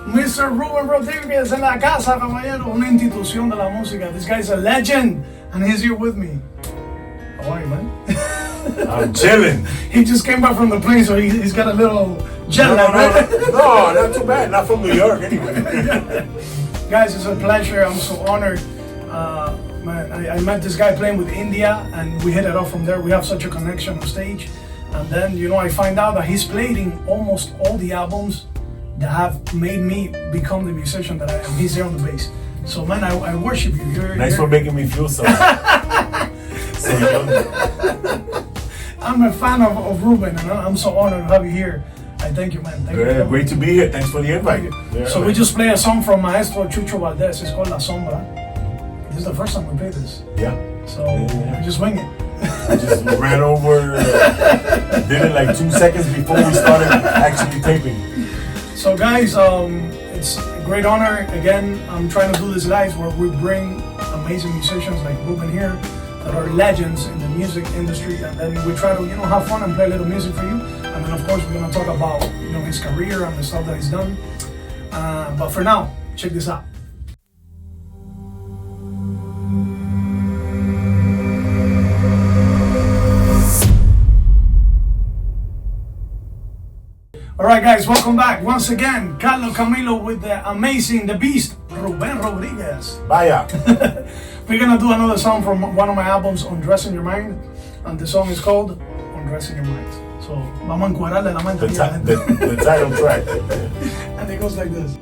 Mr. Ruben Rodriguez en la casa, caballero, una institución de la música. This guy's a legend, and he's here with me. How are you, man? I'm chilling. He just came back from the plane, so he's got a little jet lag, right? No, not too bad. Not from New York, anyway. Guys, it's a pleasure. I'm so honored. Man, I met this guy playing with India, and we hit it off from there. We have such a connection on stage. And then, you know, I find out that he's played in almost all the albums that have made me become the musician that I am. He's there on the bass. So, man, I worship you. Thanks for making me feel so, so young. I'm a fan of Ruben, and I'm so honored to have you here. I thank you, man. Thank you. Great to be here. Thanks for the invite. Yeah, so, we just played a song from Maestro Chucho Valdes. It's called La Sombra. This is the first time we played this. Yeah. So, we just wing it. I just ran over, did it like 2 seconds before we started actually taping. So guys, it's a great honor. Again, I'm trying to do this live where we bring amazing musicians like Ruben here that are legends in the music industry, and then we try to, you know, have fun and play a little music for you. And then of course we're gonna talk about, you know, his career and the stuff that he's done. But for now, check this out. Alright guys, welcome back. Once again, Carlos Camilo with the amazing, the beast, Ruben Rodriguez. Vaya. We're gonna do another song from one of my albums, Undressing Your Mind. And the song is called Undressing Your Mind. So, vamos a encuadrarle la mente. The title track. And it goes like this.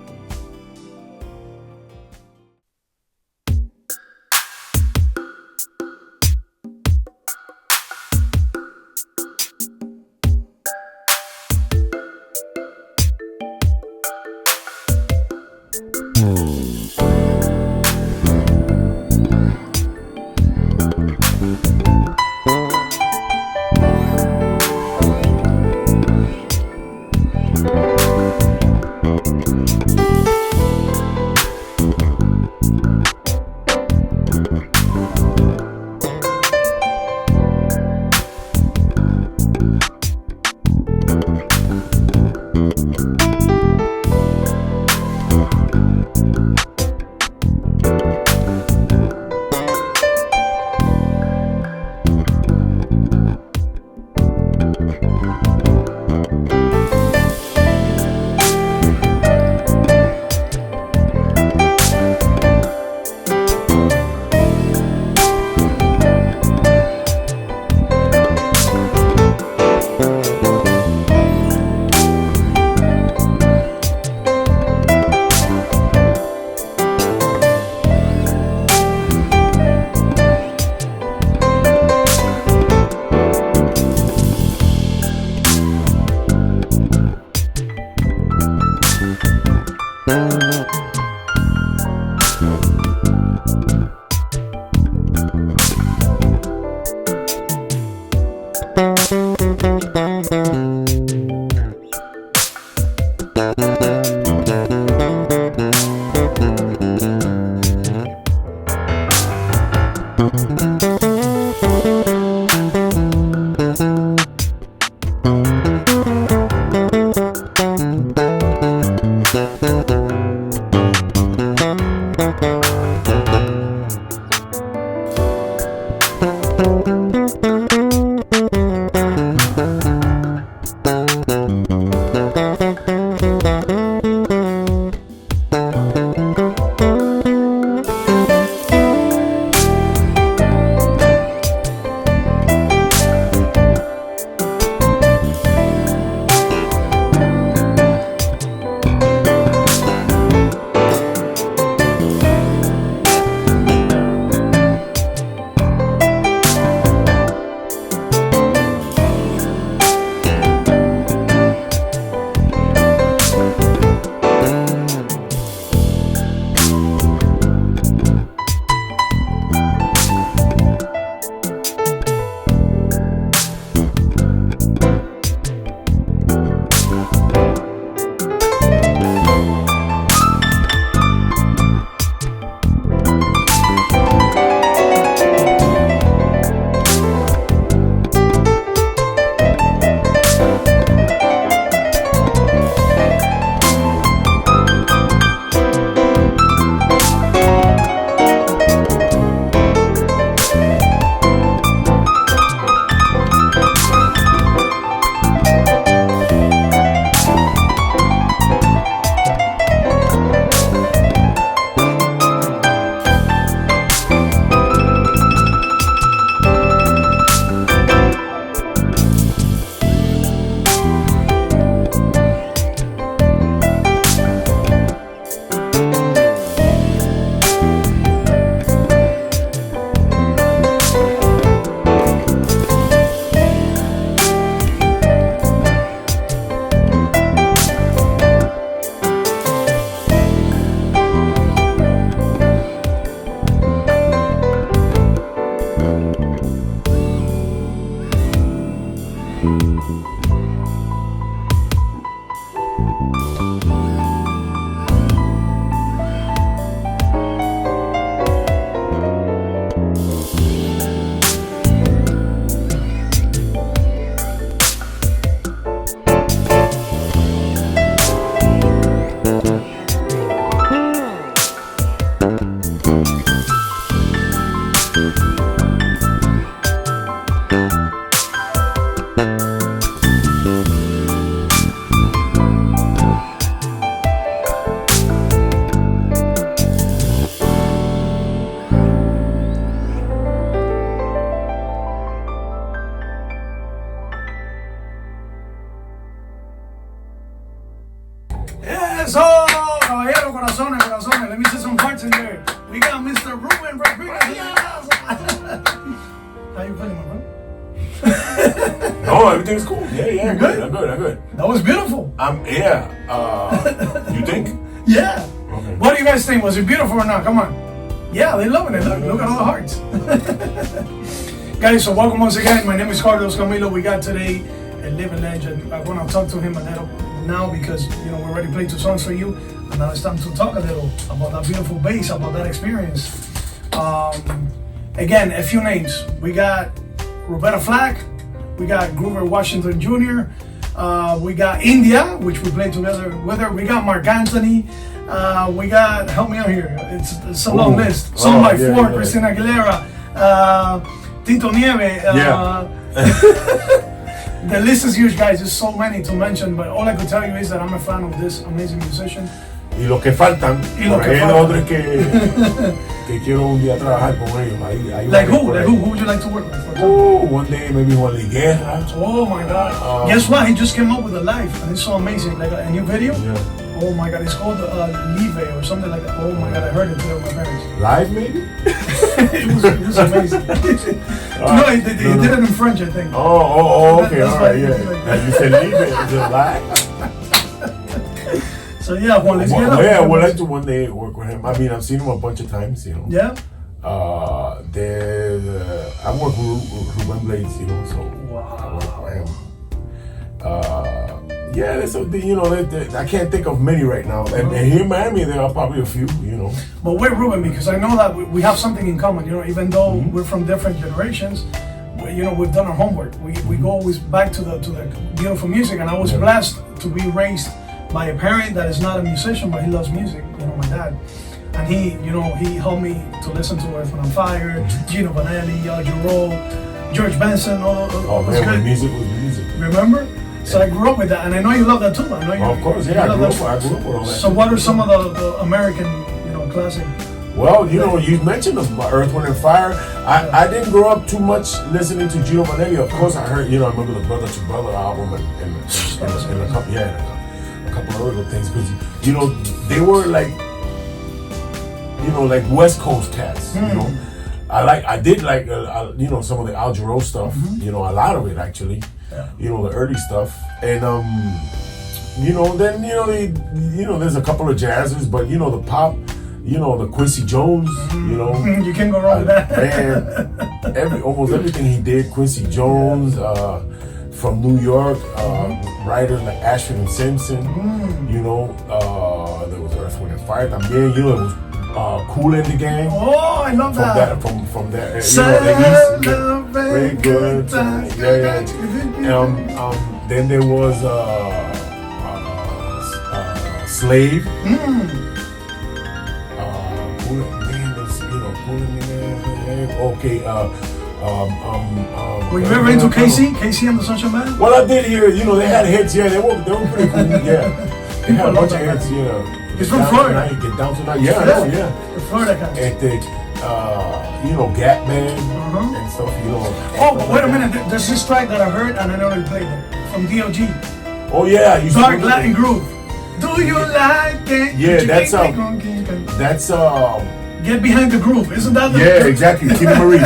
Eso, caballero, corazones, corazones. Let me see some hearts in there. We got Mr. Ruben Rodriguez. How you feeling, my bro? No, everything's cool. Yeah, You're good? I'm good. That was beautiful. You think? Yeah. Okay. What do you guys think? Was it beautiful or not? Come on. Yeah, they loving it. Look at all the hearts. Guys, so welcome once again. My name is Carlos Camilo. We got today a living legend. I want to talk to him a little now because, you know, we already played 2 songs for you. And now it's time to talk a little about that beautiful bass, about that experience. Again, a few names. We got Roberta Flack. We got Grover Washington Jr. We got India, which we played together with her. We got Marc Anthony. We got, help me out here, it's a long list. Sombra, yeah. Christina Aguilera, Tito Nieve. The list is huge, guys. There's so many to mention, but all I could tell you is that I'm a fan of this amazing musician. Y los que faltan, porque hay otros que quiero un día trabajar con ellos. Like who? Like who would you like to work with? One day maybe Juan Guerra. Oh my God! Guess what? He just came up with a live, and it's so amazing. Like a new video. Yeah. Oh my God! It's called Live or something like that. Oh my God! I heard it today with my parents. Live maybe? it was amazing. No, they did it in French, I think. Oh, okay, all right, yeah. Like you said, Live is it live? So yeah, Juan, let's get up. Yeah, I would like to one day work with him. I mean, I've seen him a bunch of times, you know. Yeah. I work with Ruben Blades, you know, so wow. I work with him. Yeah, there's a, you know, I can't think of many right now. And here in Miami, there are probably a few, you know. But we're Ruben because I know that we have something in common, you know, even though we're from different generations. You know, we've done our homework. We go always back to the beautiful music, and I was blessed to be raised by a parent that is not a musician, but he loves music. You know, my dad, and he helped me to listen to Earth, Wind & Fire, Gino Vanelli, Roll, George Benson, all man, good. music was music. Remember? So I grew up with that, and I know you love that too. I know you. Of course, yeah. I grew up with all that. So what are some of the American, classic? Well, you mentioned Earth, Wind, and Fire. I didn't grow up too much listening to Gino Vanelli. Of course, I heard, I remember the Brother to Brother album and a couple of other things. Because, they were like, like West Coast cats, I did like, some of the Al Jarreau stuff, a lot of it actually, the early stuff. And, then, there's a couple of jazzers, but, the pop, the Quincy Jones, You can't go wrong with that. Man, almost everything he did, Quincy Jones, from New York, writers like Ashford and Simpson, there was Earth, Wind, and Fire también, it was Kool and the Gang. Oh, I love that. From that, Celebrate good times. Then there was Slave. Okay. Were you ever into KC? KC and the Sunshine Band? Well, I did hear. They had hits. Yeah, they were pretty cool. Yeah, they had a bunch of hits. He's from Florida. Get down tonight. Yeah, I know. Yeah. The Florida guys. And the Gap Band and stuff. Oh, but wait a minute. There's this track that I heard and I never played it from DOG. Oh yeah, Dark Latin Groove. Do you like it? Yeah, that's Get Behind the Groove, isn't that the Yeah, exactly. Tina Marie.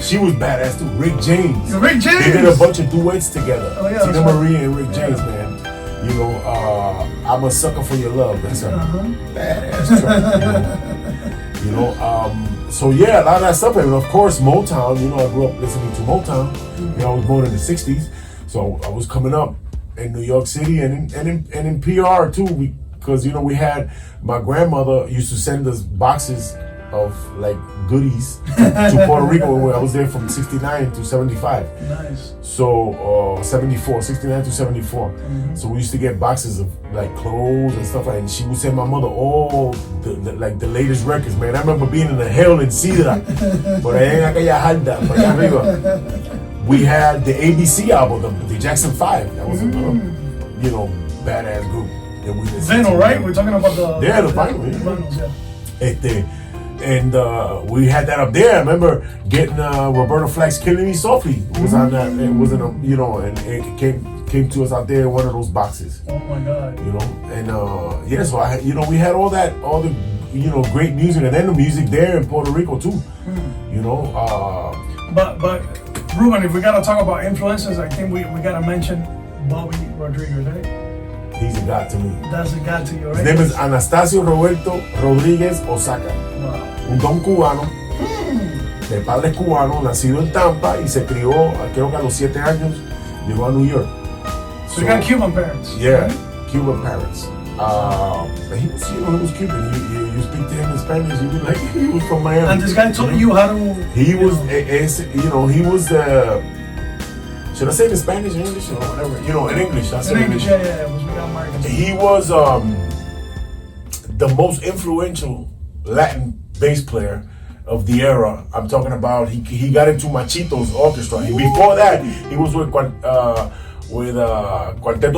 She was badass too. Rick James. Rick James. They did a bunch of duets together. Oh, yeah, Tina Marie and Rick James, man. I'm a sucker for your love. That's a badass track. So yeah, a lot of that stuff. And of course, Motown. I grew up listening to Motown. I was born in the '60s, so I was coming up in New York City and in PR too. Because we had, my grandmother used to send us boxes of like goodies to Puerto Rico when I was there from 69 to 75. Nice. So 69 to 74. So we used to get boxes of like clothes and stuff like that. And she would send my mother all the latest records, man. I remember being in the hell in Sidra. Por ahí en aquella jarda, por allá arriba. We had the ABC album, the Jackson 5. That was another, badass group. Vinyl, right? We're talking about the vinyl. Yeah. And we had that up there. I remember getting Roberta Flack's "Killing Me Softly." It was on that. It wasn't and it came to us out there in one of those boxes. Oh my God. And so we had all the great music, and then the music there in Puerto Rico too. But Ruben, if we gotta talk about influences, I think we gotta mention Bobby Rodriguez, right? He's a god to me. That's a god to you, right? His name is Anastasio Roberto Rodríguez Osaka. Wow. Un don cubano, de padres cubanos, nacido en Tampa y se crió, creo que a los 7 años, llegó a New York. So you got Cuban parents? Yeah, right? Cuban parents. He was Cuban. You speak to him in Spanish, you'd be like, he was from Miami. And this guy taught you how to... He was the... Should I say it in Spanish or English or whatever? In English. In English, yeah. We got Marc. He was the most influential Latin bass player of the era. I'm talking about, he got into Machito's orchestra. Before that, he was with Cuarteto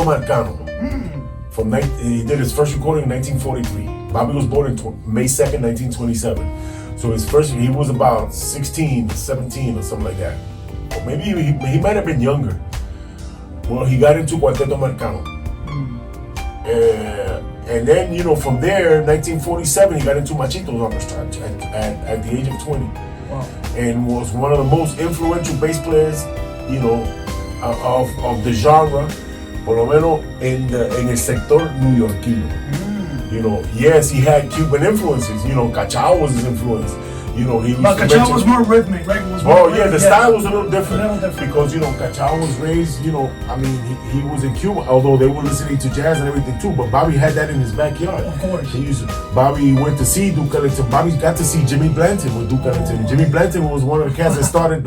Marcano. He did his first recording in 1943. Bobby was born in May 2nd, 1927. So he was about 16, 17 or something like that. Or maybe he might have been younger. Well, he got into Cuarteto Marcano. And then, from there, 1947, he got into Machito's orchestra at the age of 20. Wow. And was one of the most influential bass players, of the genre, por lo menos en el sector neoyorquino. Yes, he had Cuban influences. Cachao was his influence. But Cachao was more rhythmic, right? The style was a little different. Because, Cachao was raised, he was in Cuba, although they were listening to jazz and everything too, but Bobby had that in his backyard. Of course. Bobby went to see Duke Ellington. Bobby got to see Jimmy Blanton with Duke Ellington. Jimmy Blanton was one of the cats that started,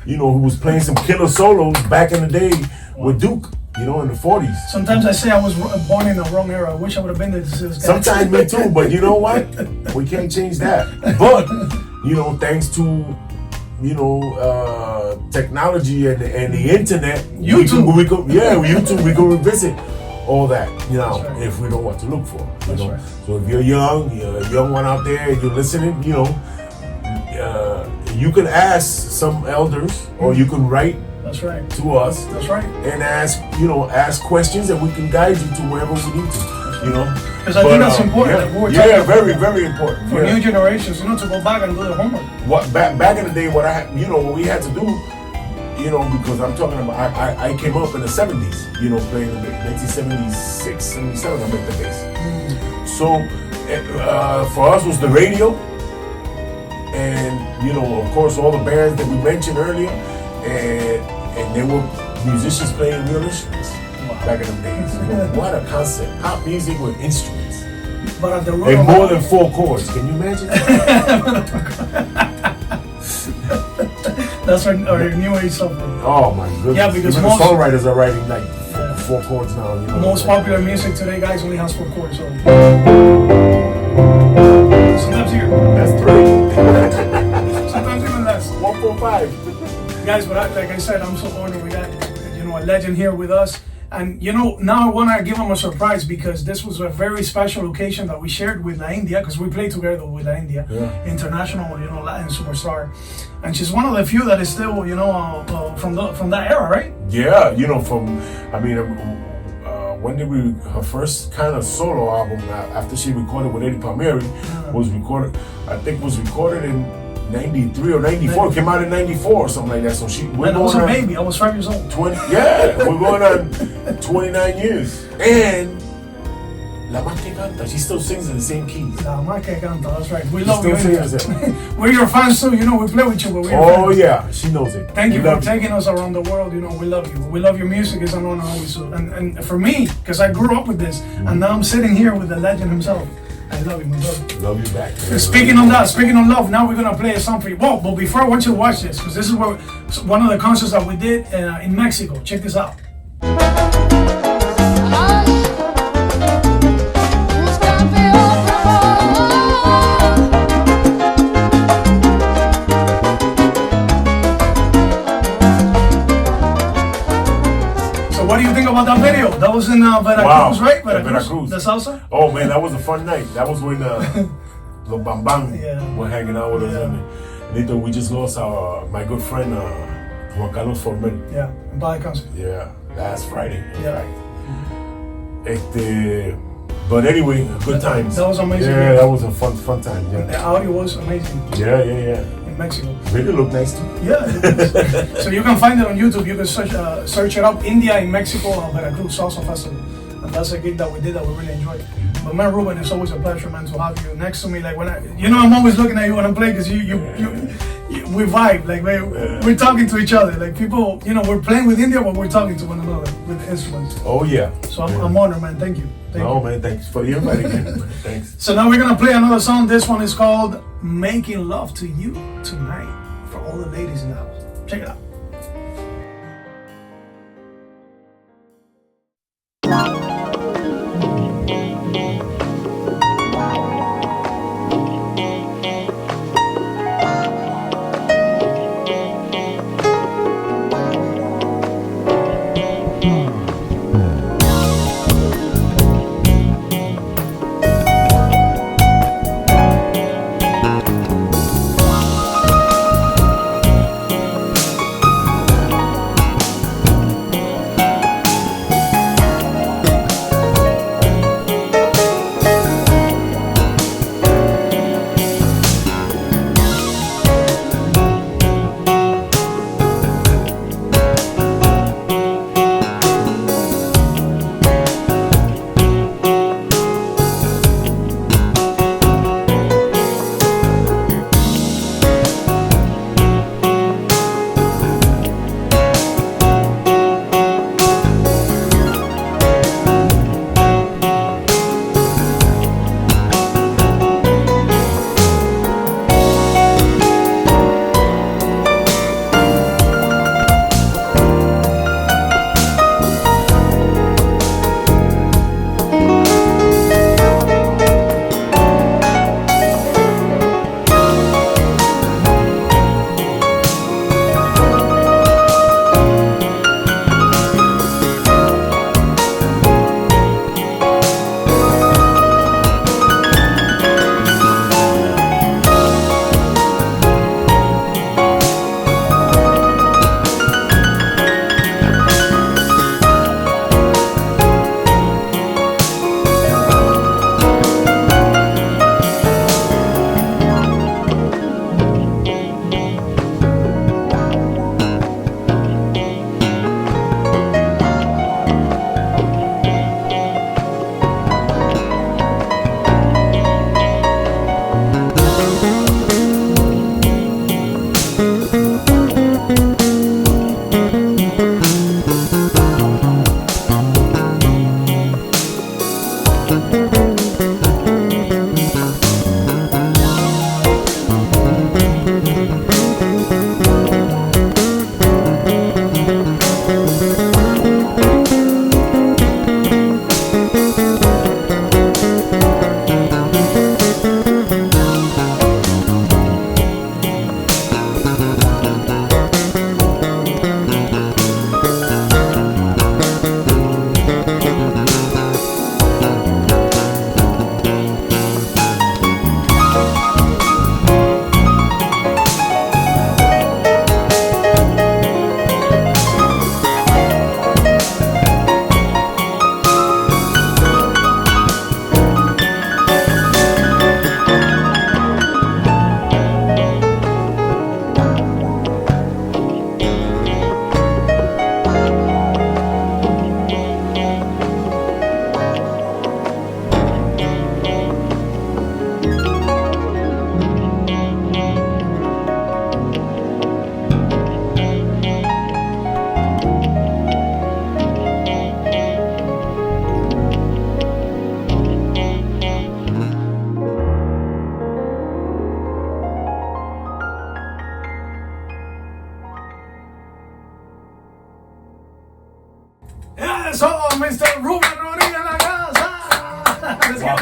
who was playing some killer solos back in the day with Duke. In the 40s. Sometimes I say I was born in the wrong era. I wish I would have been there to see this guy. Sometimes me too, but you know what? We can't change that. But, thanks to, technology and the internet, YouTube. we can revisit all that, you know, right. if we know what to look for. You That's know, right. so if you're a young one out there, and you're listening, you know, you can ask some elders, or you can write That's right. to us. That's right. And ask questions, and we can guide you to wherever we need to. You know, because I think that's important. Yeah, like we're very, very important for new generations. You know, to go back and do the homework. What back in the day, what what we had to do, you know, because I'm talking about, I came up in the 70s, you know, playing the 1976, 77, I made the bass. So for us was the radio, and you know, of course, all the bands that we mentioned earlier, and there were musicians playing real instruments. Back in the days, you know, what a concept! Pop music with instruments, but at the root and more than 4 chords. Can you imagine? That's our new age stuff. Oh my goodness! Yeah, because even most the songwriters are writing like 4 chords now. You know, most popular music today, guys, only has 4 chords. So sometimes here, That's 3. sometimes even less. 1, 4, 5. Guys, but like I said, I'm so honored we got a legend here with us. And now I want to give him a surprise, because this was a very special occasion that we shared with La India, because we played together with La India, international, Latin superstar, and she's one of the few that is still, from that era, right? Yeah, when did her first kind of solo album after she recorded with Eddie Palmieri was recorded in 93 or 94. It came out in 94 or something like that. So I was a baby. I was 5 years old. 20. Yeah, we're going on 29 years. And La Más Que Canta, she still sings in the same keys. La Más Que Canta, that's right. We love you. We're your fans too. We play with you, but we're Oh yeah, she knows it. Thank you for taking us around the world. We love you. We love your music. It's an honor always. And for me, because I grew up with this, and now I'm sitting here with the legend himself. I love you, my brother. Love you back. Man. Speaking of love, now we're gonna play a song for you. Whoa, but before I want you to watch this, because this is one of the concerts that we did in Mexico. Check this out. What do you think about that video? That was in Veracruz, right? Veracruz. The salsa? Oh man, that was a fun night. That was when Los Bambam were hanging out with us. And later we just lost my good friend Juan Carlos Formen. Yeah, in Bali concert. Yeah, last Friday. Yeah. But anyway, good times. That was amazing. Yeah, that was a fun time. Yeah. The audio was amazing. Yeah. In Mexico. Really looked nice too. Yeah. So you can find it on YouTube. You can search it up. India in Mexico, Veracruz Salsa Festival. And that's a gig that we did that we really enjoyed. But man, Ruben, it's always a pleasure, man, to have you next to me. Like when I'm always looking at you when I'm playing, because we vibe. Like we're talking to each other. Like people, we're playing with India, but we're talking to one another with the instruments. Oh yeah. So I'm honored, man. Thank you. Man, thanks for the invite again. Thanks. So now we're gonna play another song. This one is called "Making Love to You Tonight" for all the ladies in the house. Check it out.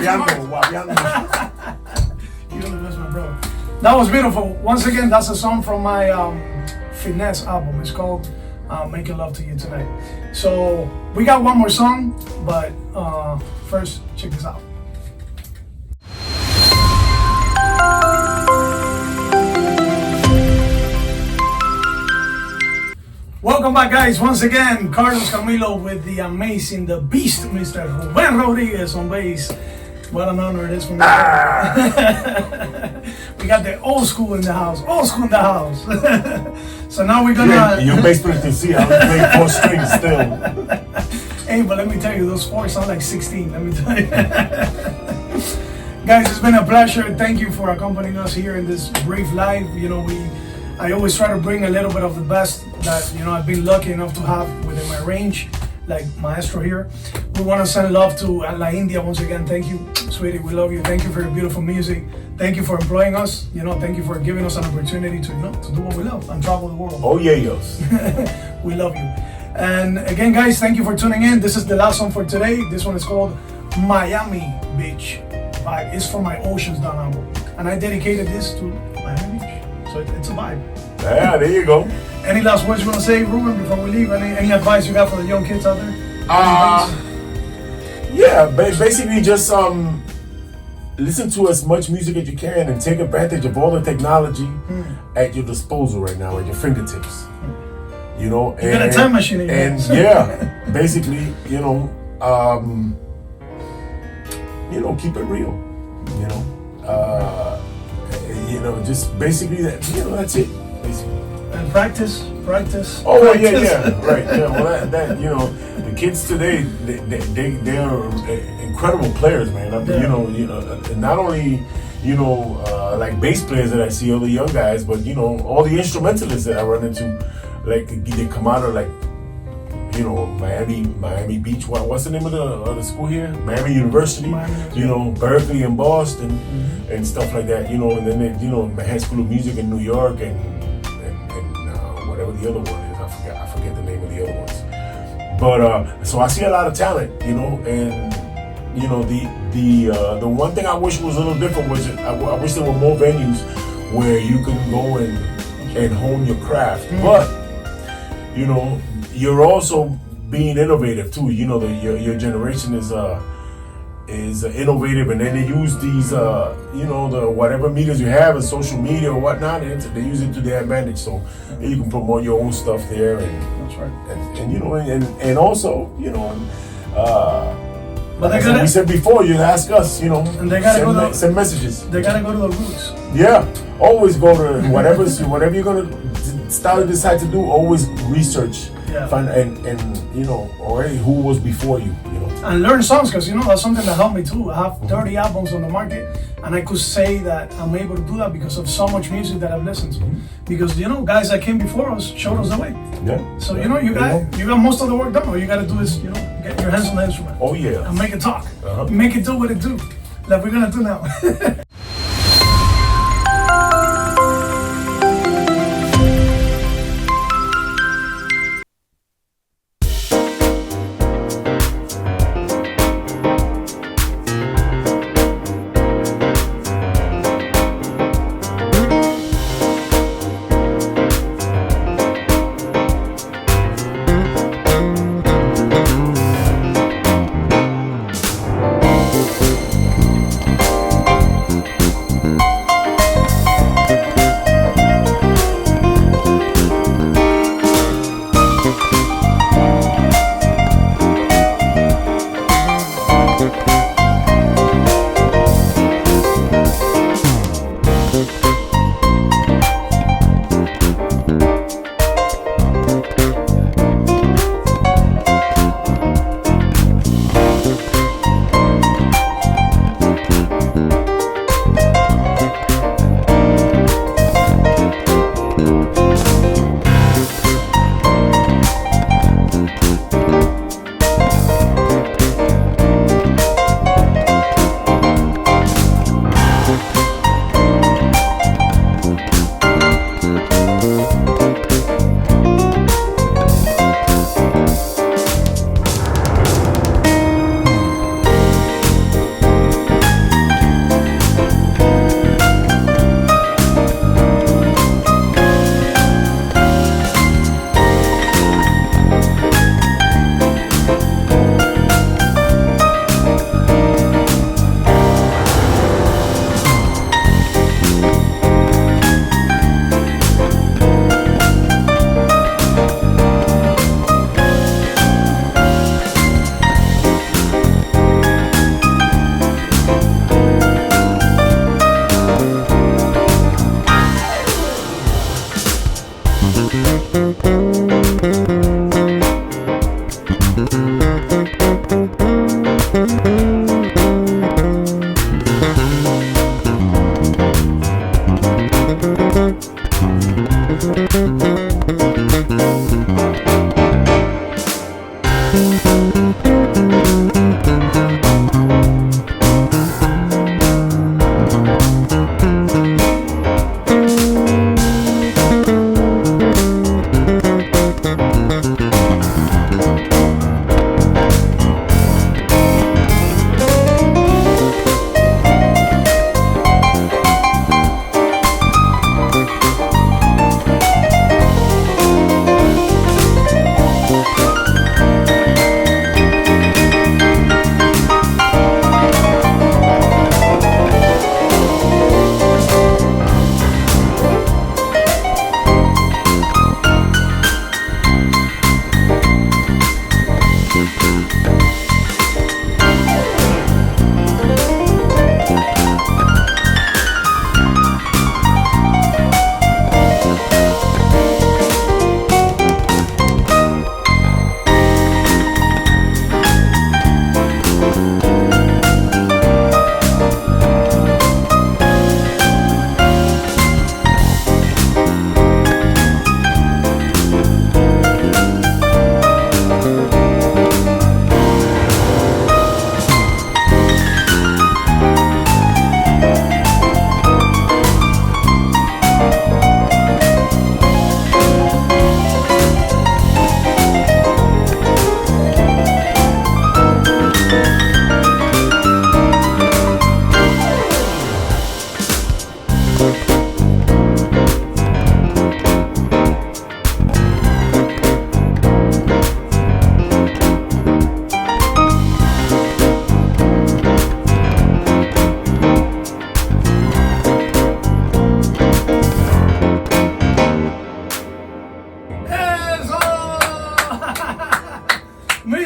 Guapiando. You're the best, my bro. That was beautiful. Once again, that's a song from my Finesse album. It's called Making Love to You Tonight. So we got one more song, but first, check this out. Welcome back, guys. Once again, Carlos Camilo with the amazing, the beast, Mr. Ruben Rodriguez on bass. What an honor it is for me. We got the old school in the house. Old school in the house. So now we're gonna... Yeah, your bass player can see I was playing 4 strings still. Hey, but let me tell you, those 4 sound like 16. Let me tell you. Guys, it's been a pleasure. Thank you for accompanying us here in this brief live. You know, I always try to bring a little bit of the best that, you know, I've been lucky enough to have within my range, like Maestro here. We want to send love to La India once again. Thank you, sweetie. We love you. Thank you for your beautiful music. Thank you for employing us. You know, thank you for giving us an opportunity to, you know, to do what we love and travel the world. Oh, yeah, yes. We love you. And again, guys, thank you for tuning in. This is the last song for today. This one is called Miami Beach Vibe. It's from my Oceans Down album. And I dedicated this to Miami Beach. So it's a vibe. Yeah, there you go. Any last words you want to say, Ruben, before we leave? Any advice you got for the young kids out there? Yeah, basically just listen to as much music as you can and take advantage of all the technology at your disposal right now, at your fingertips. You know, you got a time machine in your hands. Yeah, basically, keep it real. Just basically that. That's it. Basically. And practice. Oh, practice. yeah, right. Yeah, well, that the kids today, they are incredible players, man. I mean, not only like bass players that I see, all the young guys, but all the instrumentalists that I run into, like they come out of like Miami Beach. What's the name of the school here? Miami University. Berkeley and Boston and stuff like that. And then they, Manhattan School of Music in New York and whatever the other one is. I forget the name of the other ones. But so I see a lot of talent, and the one thing I wish was a little different was I wish there were more venues where you can go and hone your craft. But you're also being innovative too. Your generation is innovative, and then they use these the whatever medias you have in social media or whatnot, and they use it to their advantage. So you can promote your own stuff there, and that's right. And also but as we said before, you ask us, and they gotta send messages. They gotta go to the roots. Yeah, always go to whatever you're gonna decide to do. Always research. Yeah. Find and already who was before you, And learn songs, because that's something that helped me too. I have 30 albums on the market, and I could say that I'm able to do that because of so much music that I've listened to. Because guys that came before us showed us the way. Yeah. So you got most of the work done. All you got to do is get your hands on the instrument. Oh yeah. And make it talk. Make it do what it do, like we're gonna do now.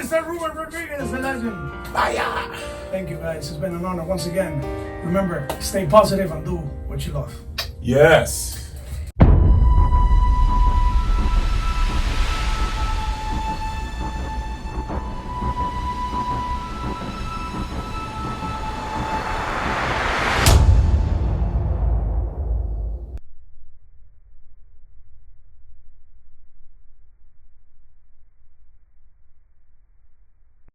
Mr. Ruben Rodriguez, the legend. Vaya. Thank you guys. It's been an honor once again. Remember, stay positive and do what you love. Yes.